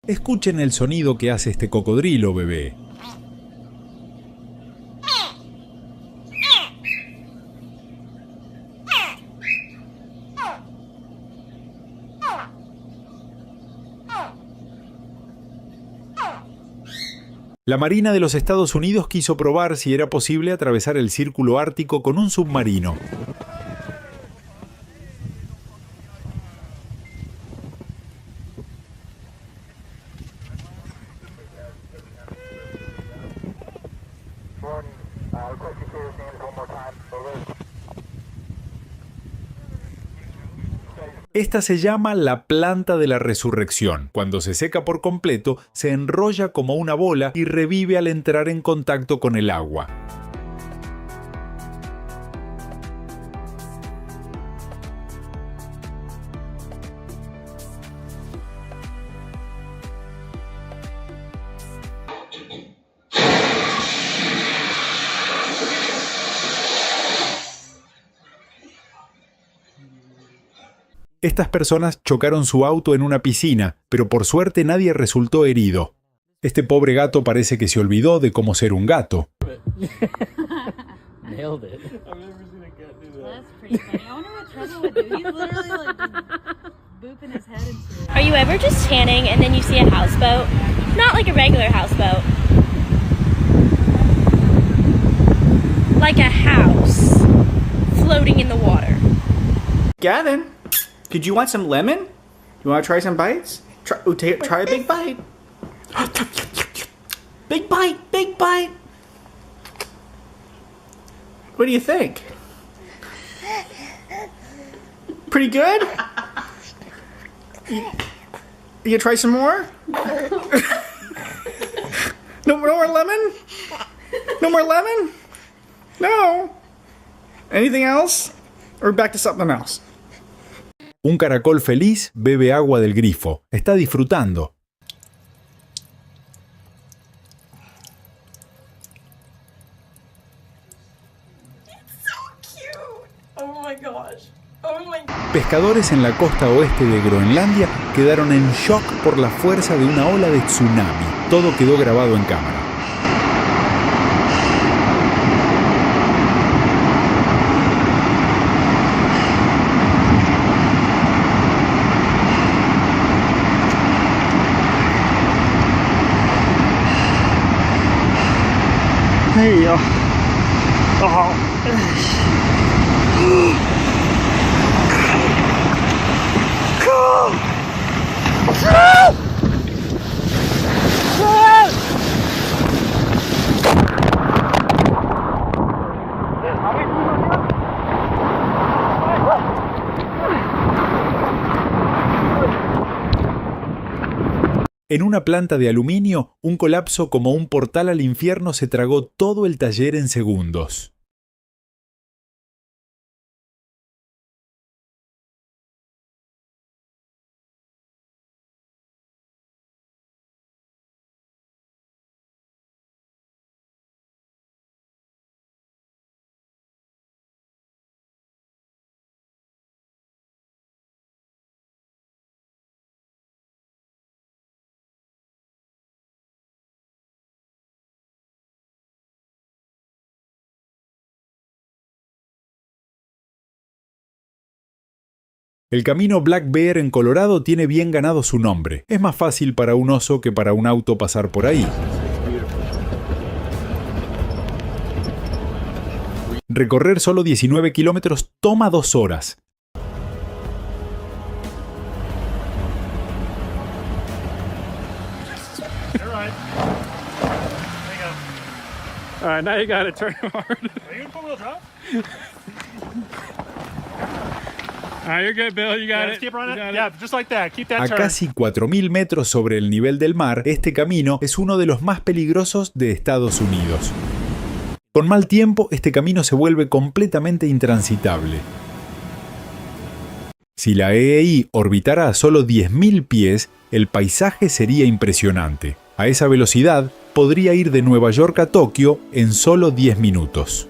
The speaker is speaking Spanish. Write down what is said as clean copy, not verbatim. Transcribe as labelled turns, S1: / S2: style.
S1: Escuchen el sonido que hace este cocodrilo bebé. La Marina de los Estados Unidos quiso probar si era posible atravesar el Círculo Ártico con un submarino. Esta se llama la planta de la resurrección. Cuando se seca por completo, se enrolla como una bola y revive al entrar en contacto con el agua. Estas personas chocaron su auto en una piscina, pero por suerte nadie resultó herido. Este pobre gato parece que se olvidó de cómo ser un gato.
S2: Nailed it.
S3: I've never seen a cat do that.
S4: That's pretty funny. I wonder what Trevor would do. He's literally like just booping his head into it.
S5: Are you ever just tanning and then you see a houseboat? Not like a regular houseboat. Like a house floating in the water.
S2: Gavin, did you want some lemon? You want to try some bites? Try a big bite. Big bite, big bite. What do you think? Pretty good? You gonna try some more? No more lemon? No more lemon? No. Anything else? Or back to something else?
S1: Un caracol feliz bebe agua del grifo. Está disfrutando.
S4: Oh my gosh. Oh my god.
S1: Pescadores en la costa oeste de Groenlandia quedaron en shock por la fuerza de una ola de tsunami. Todo quedó grabado en cámara.
S2: Hey, oh.
S1: En una planta de aluminio, un colapso como un portal al infierno se tragó todo el taller en segundos. El camino Black Bear en Colorado tiene bien ganado su nombre. Es más fácil para un oso que para un auto pasar por ahí. Recorrer solo 19 kilómetros toma 2 horas.
S3: All right, now you got to turn hard. Are you gonna four-wheel drive? All right, you're good, Bill. You got it. Keep running. Yeah, just like that. Keep that
S1: A
S3: turn.
S1: casi 4.000 metros sobre el nivel del mar, este camino es uno de los más peligrosos de Estados Unidos. Con mal tiempo, este camino se vuelve completamente intransitable. Si la EEI orbitara a solo 10.000 pies, el paisaje sería impresionante. A esa velocidad, podría ir de Nueva York a Tokio en solo 10 minutos.